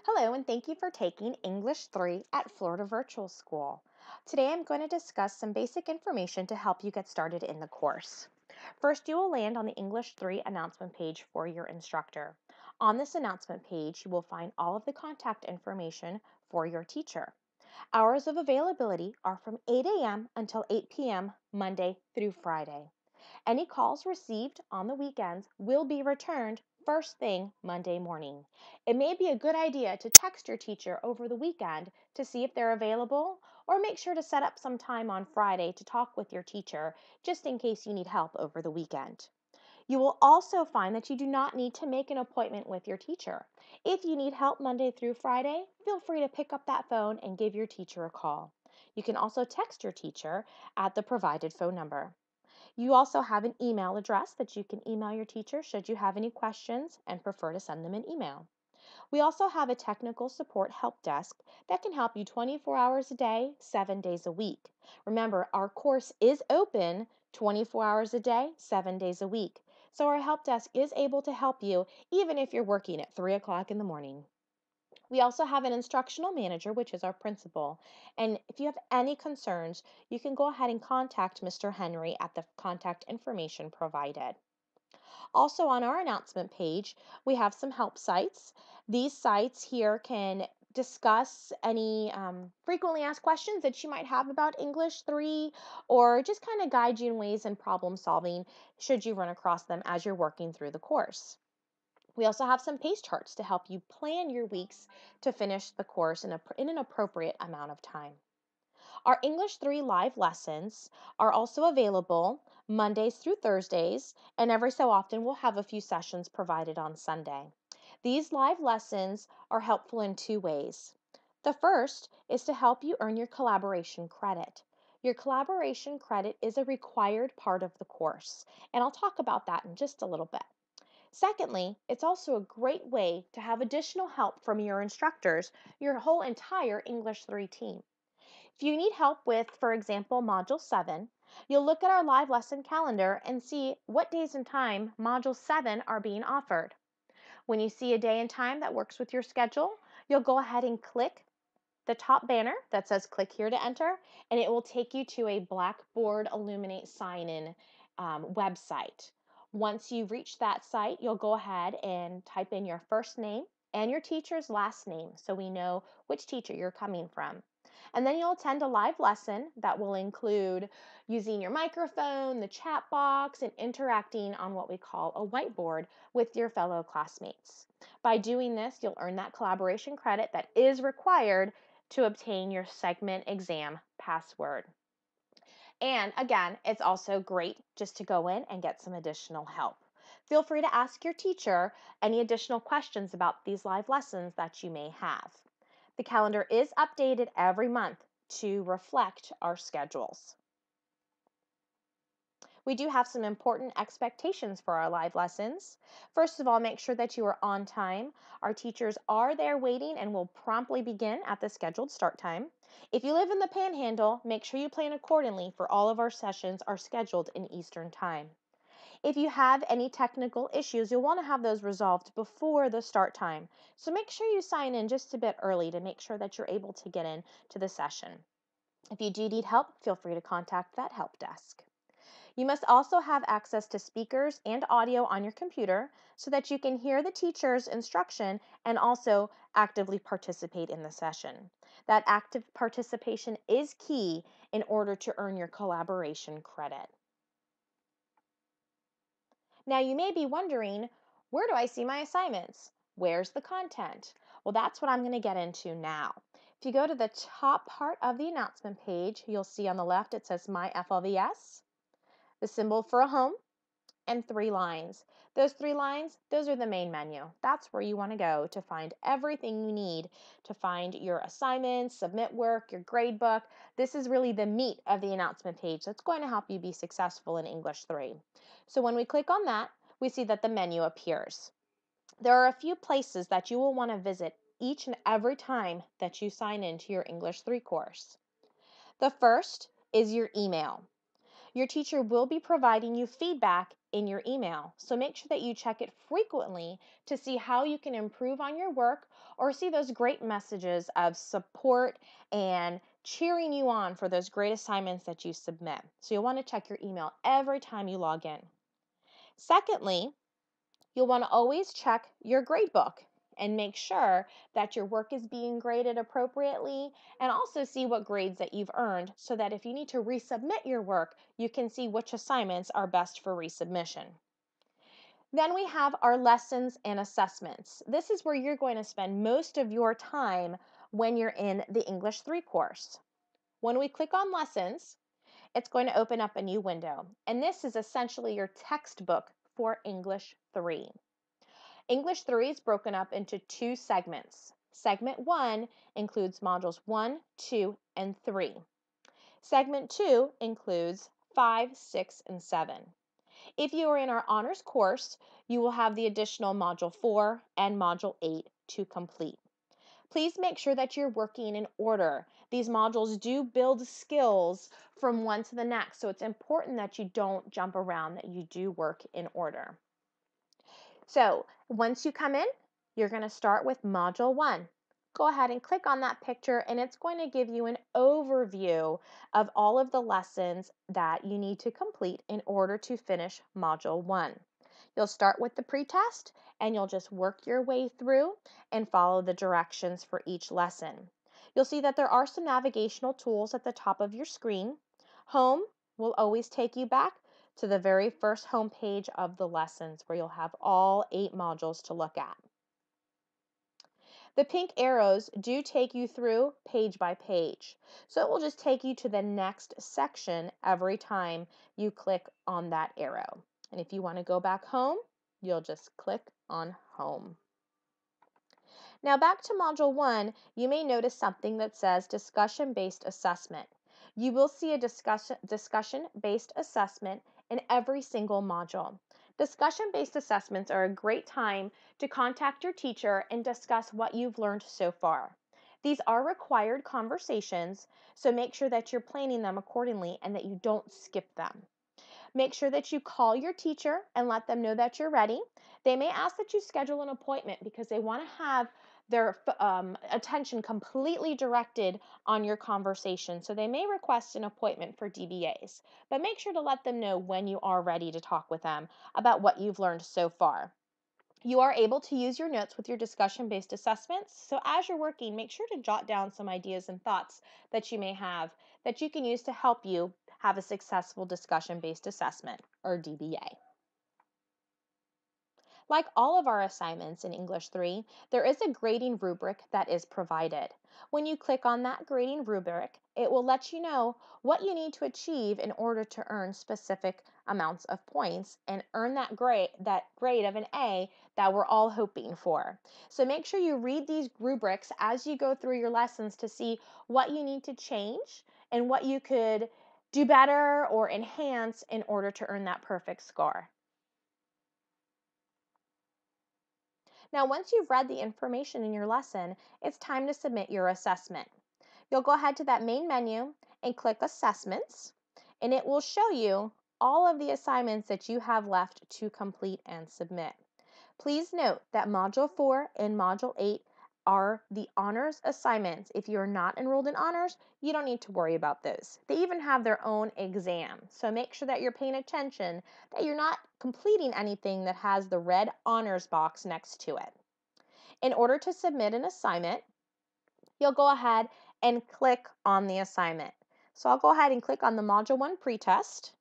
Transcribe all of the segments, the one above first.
Hello, and thank you for taking English 3 at Florida Virtual School. Today I'm going to discuss some basic information to help you get started in the course. First, you will land on the English 3 announcement page for your instructor. On this announcement page, you will find all of the contact information for your teacher. Hours of availability are from 8 a.m. until 8 p.m. Monday through Friday. Any calls received on the weekends will be returned first thing Monday morning. It may be a good idea to text your teacher over the weekend to see if they're available, or make sure to set up some time on Friday to talk with your teacher just in case you need help over the weekend. You will also find that you do not need to make an appointment with your teacher. If you need help Monday through Friday, feel free to pick up that phone and give your teacher a call. You can also text your teacher at the provided phone number. You also have an email address that you can email your teacher should you have any questions and prefer to send them an email. We also have a technical support help desk that can help you 24 hours a day, 7 days a week. Remember, our course is open 24 hours a day, 7 days a week. So our help desk is able to help you even if you're working at 3 o'clock in the morning. We also have an instructional manager, which is our principal. And if you have any concerns, you can go ahead and contact Mr. Henry at the contact information provided. Also, on our announcement page, we have some help sites. These sites here can discuss any frequently asked questions that you might have about English 3, or just kind of guide you in ways in problem solving should you run across them as you're working through the course. We also have some pace charts to help you plan your weeks to finish the course in an appropriate amount of time. Our English 3 live lessons are also available Mondays through Thursdays, and every so often we'll have a few sessions provided on Sunday. These live lessons are helpful in two ways. The first is to help you earn your collaboration credit. Your collaboration credit is a required part of the course, and I'll talk about that in just a little bit. Secondly, it's also a great way to have additional help from your instructors, your whole entire English 3 team. If you need help with, for example, Module 7, you'll look at our live lesson calendar and see what days and time Module 7 are being offered. When you see a day and time that works with your schedule, you'll go ahead and click the top banner that says click here to enter, and it will take you to a Blackboard Illuminate sign-in website. Once you reach that site, you'll go ahead and type in your first name and your teacher's last name so we know which teacher you're coming from. And then you'll attend a live lesson that will include using your microphone, the chat box, and interacting on what we call a whiteboard with your fellow classmates. By doing this, you'll earn that collaboration credit that is required to obtain your segment exam password. And again, it's also great just to go in and get some additional help. Feel free to ask your teacher any additional questions about these live lessons that you may have. The calendar is updated every month to reflect our schedules. We do have some important expectations for our live lessons. First of all, make sure that you are on time. Our teachers are there waiting and will promptly begin at the scheduled start time. If you live in the Panhandle, make sure you plan accordingly, for all of our sessions are scheduled in Eastern Time. If you have any technical issues, you'll want to have those resolved before the start time. So make sure you sign in just a bit early to make sure that you're able to get in to the session. If you do need help, feel free to contact that help desk. You must also have access to speakers and audio on your computer so that you can hear the teacher's instruction and also actively participate in the session. That active participation is key in order to earn your collaboration credit. Now you may be wondering, where do I see my assignments? Where's the content? Well, that's what I'm going to get into now. If you go to the top part of the announcement page, you'll see on the left it says My FLVS, the symbol for a home, and 3 lines. Those 3 lines, those are the main menu. That's where you want to go to find everything you need to find your assignments, submit work, your grade book. This is really the meat of the announcement page that's going to help you be successful in English 3. So when we click on that, we see that the menu appears. There are a few places that you will want to visit each and every time that you sign into your English 3 course. The first is your email. Your teacher will be providing you feedback in your email, so make sure that you check it frequently to see how you can improve on your work or see those great messages of support and cheering you on for those great assignments that you submit. So you'll want to check your email every time you log in. Secondly, you'll want to always check your grade book and make sure that your work is being graded appropriately, and also see what grades that you've earned so that if you need to resubmit your work, you can see which assignments are best for resubmission. Then we have our lessons and assessments. This is where you're going to spend most of your time when you're in the English 3 course. When we click on lessons, it's going to open up a new window, and this is essentially your textbook for English 3. English 3 is broken up into 2 segments. Segment 1 includes modules 1, 2, and 3. Segment 2 includes 5, 6, and 7. If you are in our honors course, you will have the additional module 4 and module 8 to complete. Please make sure that you're working in order. These modules do build skills from one to the next, so it's important that you don't jump around, that you do work in order. So once you come in, you're going to start with Module 1. Go ahead and click on that picture, and it's going to give you an overview of all of the lessons that you need to complete in order to finish Module 1. You'll start with the pretest, and you'll just work your way through and follow the directions for each lesson. You'll see that there are some navigational tools at the top of your screen. Home will always take you back to the very first home page of the lessons, where you'll have all 8 modules to look at. The pink arrows do take you through page by page, so it will just take you to the next section every time you click on that arrow. And if you want to go back home, you'll just click on home. Now back to Module 1, you may notice something that says Discussion-Based Assessment. You will see a discussion-based assessment in every single module. Discussion-based assessments are a great time to contact your teacher and discuss what you've learned so far. These are required conversations, so make sure that you're planning them accordingly and that you don't skip them. Make sure that you call your teacher and let them know that you're ready. They may ask that you schedule an appointment because they want to have their attention completely directed on your conversation. So they may request an appointment for DBAs, but make sure to let them know when you are ready to talk with them about what you've learned so far. You are able to use your notes with your discussion-based assessments. So as you're working, make sure to jot down some ideas and thoughts that you may have that you can use to help you have a successful discussion-based assessment, or DBA. Like all of our assignments in English 3, there is a grading rubric that is provided. When you click on that grading rubric, it will let you know what you need to achieve in order to earn specific amounts of points and earn that grade of an A that we're all hoping for. So make sure you read these rubrics as you go through your lessons to see what you need to change and what you could do better or enhance in order to earn that perfect score. Now, once you've read the information in your lesson, it's time to submit your assessment. You'll go ahead to that main menu and click Assessments, and it will show you all of the assignments that you have left to complete and submit. Please note that Module 4 and Module 8 are the honors assignments. If you're not enrolled in honors, you don't need to worry about those. They even have their own exam. So make sure that you're paying attention, that you're not completing anything that has the red honors box next to it. In order to submit an assignment, you'll go ahead and click on the assignment. So I'll go ahead and click on the Module 1 pretest,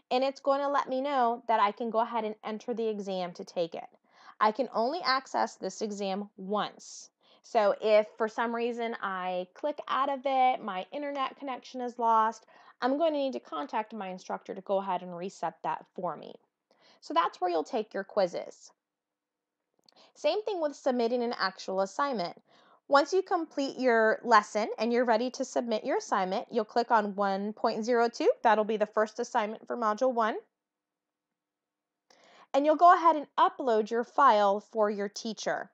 and it's going to let me know that I can go ahead and enter the exam to take it. I can only access this exam once. So if for some reason I click out of it, my internet connection is lost, I'm going to need to contact my instructor to go ahead and reset that for me. So that's where you'll take your quizzes. Same thing with submitting an actual assignment. Once you complete your lesson and you're ready to submit your assignment, you'll click on 1.02. That'll be the first assignment for Module 1. And you'll go ahead and upload your file for your teacher.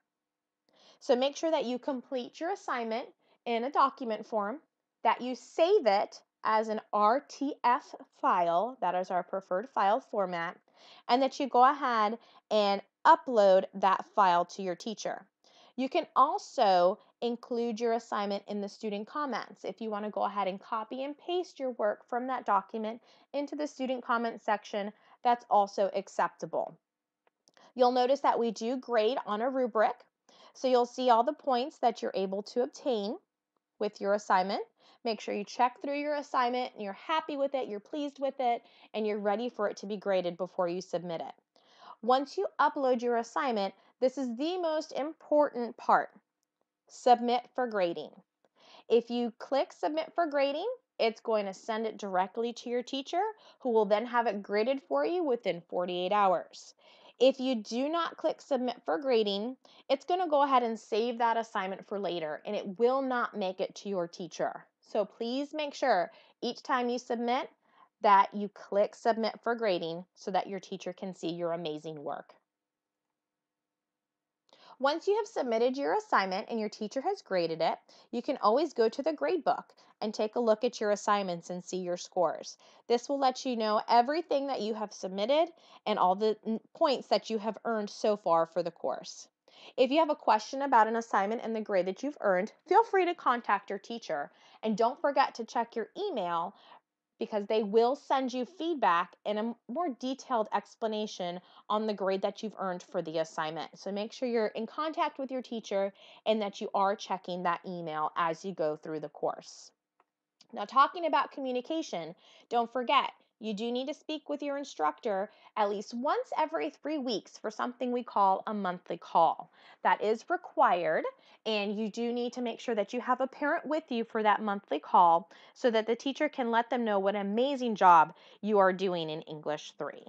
So make sure that you complete your assignment in a document form, that you save it as an RTF file, that is our preferred file format, and that you go ahead and upload that file to your teacher. You can also include your assignment in the student comments. If you want to go ahead and copy and paste your work from that document into the student comment section, that's also acceptable. You'll notice that we do grade on a rubric. So you'll see all the points that you're able to obtain with your assignment. Make sure you check through your assignment and you're happy with it, you're pleased with it, and you're ready for it to be graded before you submit it. Once you upload your assignment, this is the most important part. Submit for grading. If you click submit for grading, it's going to send it directly to your teacher, who will then have it graded for you within 48 hours. If you do not click submit for grading, it's going to go ahead and save that assignment for later, and it will not make it to your teacher. So please make sure each time you submit that you click submit for grading so that your teacher can see your amazing work. Once you have submitted your assignment and your teacher has graded it, you can always go to the gradebook and take a look at your assignments and see your scores. This will let you know everything that you have submitted and all the points that you have earned so far for the course. If you have a question about an assignment and the grade that you've earned, feel free to contact your teacher. And don't forget to check your email, because they will send you feedback and a more detailed explanation on the grade that you've earned for the assignment. So make sure you're in contact with your teacher and that you are checking that email as you go through the course. Now, talking about communication, don't forget, you do need to speak with your instructor at least once every 3 weeks for something we call a monthly call. That is required, and you do need to make sure that you have a parent with you for that monthly call so that the teacher can let them know what an amazing job you are doing in English 3.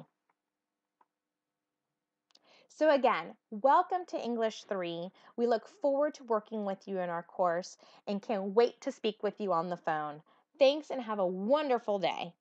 So again, welcome to English 3. We look forward to working with you in our course and can't wait to speak with you on the phone. Thanks and have a wonderful day.